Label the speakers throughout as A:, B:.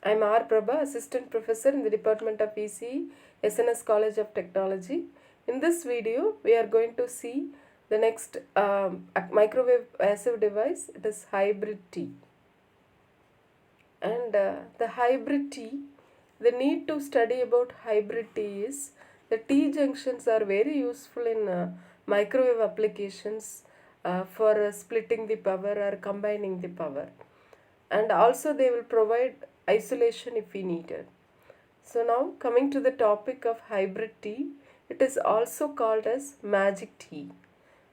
A: I'm R. Prabha, Assistant Professor in the Department of ECE, SNS College of Technology. In this video, we are going to see the next microwave passive device. It is hybrid T. And the hybrid T, the need to study about hybrid T is the T junctions are very useful in microwave applications for splitting the power or combining the power, and also they will provide isolation if we need it. So now coming to the topic of hybrid T, it is also called as magic T.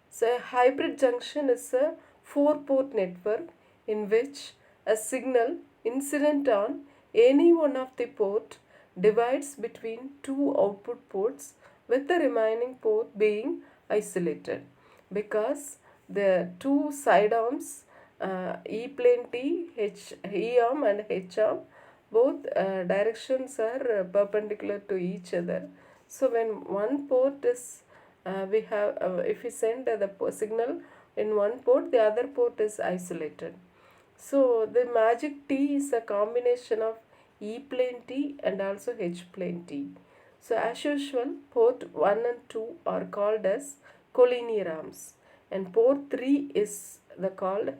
A: So a hybrid junction is a four-port network in which a signal incident on any one of the port divides between two output ports, with the remaining port being isolated, because the two side arms E plane T, E arm and H arm, both directions are perpendicular to each other. So when one port is we have if we send the signal in one port, the other port is isolated. So the magic T is a combination of E plane T and also H plane T. So as usual, port 1 and 2 are called as collinear arms, and port 3 is the called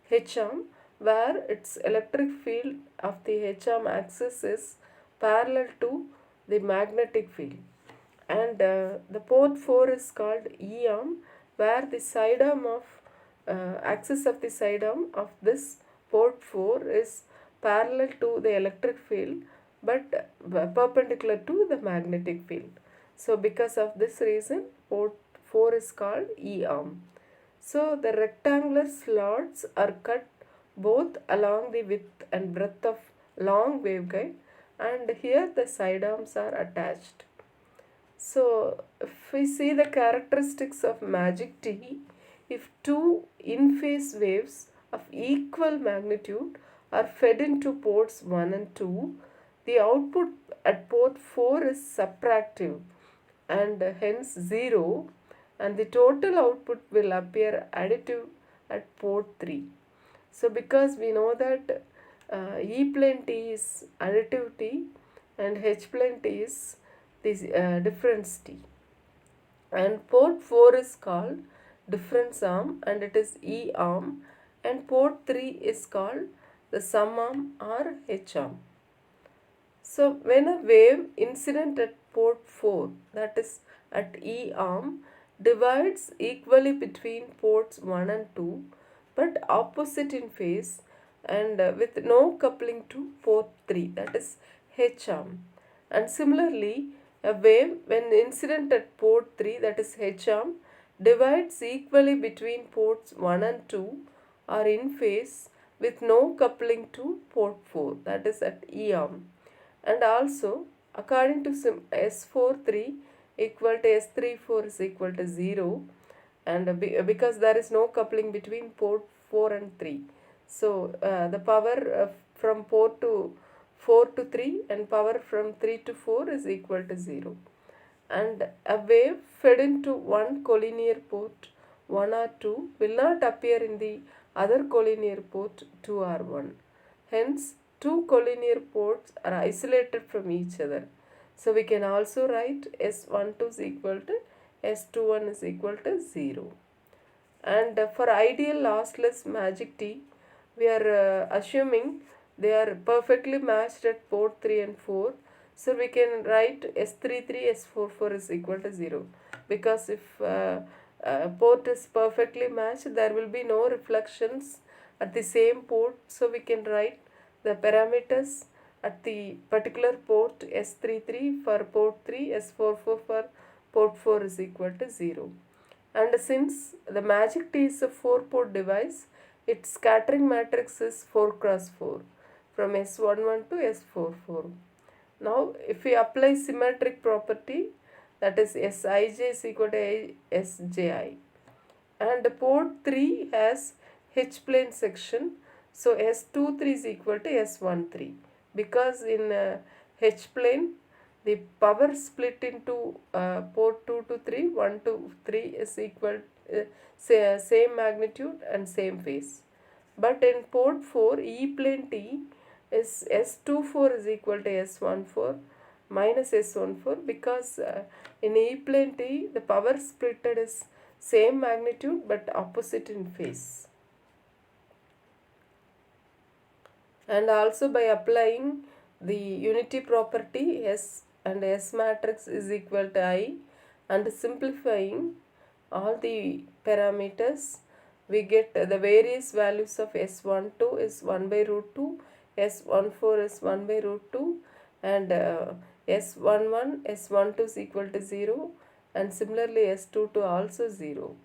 A: H arm, where its electric field of the H arm axis is parallel to the magnetic field. And the port 4 is called E arm, where the side arm of axis of the side arm of this port 4 is parallel to the electric field but perpendicular to the magnetic field. So because of this reason, port 4 is called E arm. So the rectangular slots are cut both along the width and breadth of long waveguide, and here the side arms are attached. So if we see the characteristics of magic T, if two in-phase waves of equal magnitude are fed into ports 1 and 2, the output at port 4 is subtractive and hence 0, and the total output will appear additive at port 3. So because we know that E plane T is additive T and H plane T is this difference T, and port 4 is called difference arm and it is E arm, and port 3 is called the sum arm or H arm. So when a wave incident at port 4, that is at E arm, divides equally between ports 1 and 2 but opposite in phase and with no coupling to port 3, that is H arm. And similarly, a wave when incident at port 3, that is H arm, divides equally between ports 1 and 2 are in phase with no coupling to port 4, that is at E arm. And also according to S43 equal to S34 is equal to 0, and because there is no coupling between port 4 and 3. So the power from port to 4 to 3 and power from 3 to 4 is equal to 0. And a wave fed into one collinear port 1 or 2 will not appear in the other collinear port 2 or 1. Hence, two collinear ports are isolated from each other. So we can also write S12 is equal to S21 is equal to 0. And for ideal lossless magic T, we are assuming they are perfectly matched at port 3 and 4. So we can write S33, S44 is equal to 0. Because if port is perfectly matched, there will be no reflections at the same port. So we can write the parameters at the particular port S33 for port 3, S44 for port 4 is equal to 0. And since the magic T is a 4-port device, its scattering matrix is 4 cross 4 from S11 to S44. Now if we apply symmetric property, that is Sij is equal to Sji, and port 3 has H plane section, so S23 is equal to S13, because in H plane the power split into port 2 to 3, 1 to 3 is equal same magnitude and same phase. But in port 4 E plane T, is S24 is equal to S14 minus S14 because in E plane T the power splitted is same magnitude but opposite in phase. And also by applying the unity property S and S matrix is equal to I and simplifying all the parameters, we get the various values of S12 is 1 by root 2, S14 is 1 by root 2, and S11, S12 is equal to 0, and similarly S22 also 0.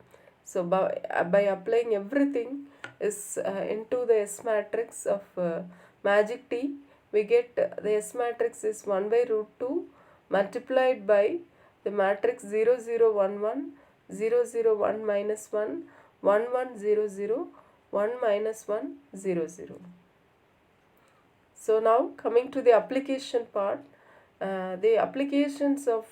A: So by applying everything is into the S matrix of magic T, we get the S matrix is 1 by root 2 multiplied by the matrix 0 0 1 1 0 0 1 minus 1 1 1 0 0 1 minus 1 0 0. So now coming to the application part, the applications of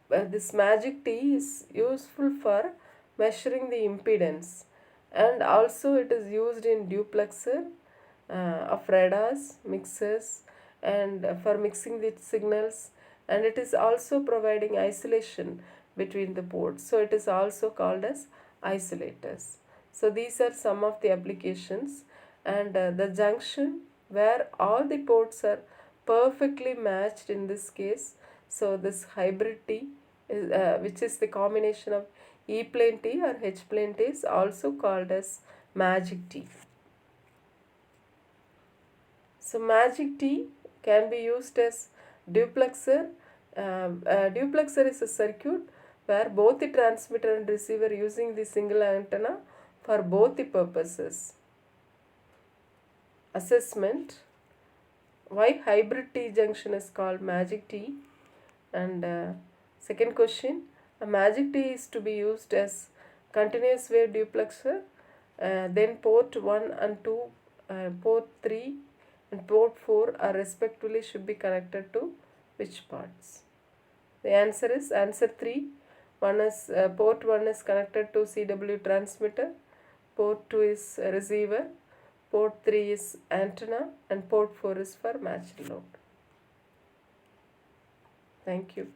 A: this magic T is useful for measuring the impedance, and also it is used in duplexer of radars, mixers, and for mixing the signals, and it is also providing isolation between the ports, so it is also called as isolators. So these are some of the applications, and the junction where all the ports are perfectly matched in this case, so this hybrid T is, which is the combination of E plane T or H plane T, is also called as magic T. So magic T can be used as duplexer. Duplexer is a circuit where both the transmitter and receiver using the single antenna for both the purposes. Assessment: why hybrid T junction is called magic T? And second question, a magic T is to be used as continuous wave duplexer, then port 1 and 2, port 3 and port 4 are respectively should be connected to which parts? The answer is answer 3. One is port 1 is connected to CW transmitter, port 2 is receiver, port 3 is antenna, and port 4 is for matched load. Thank you.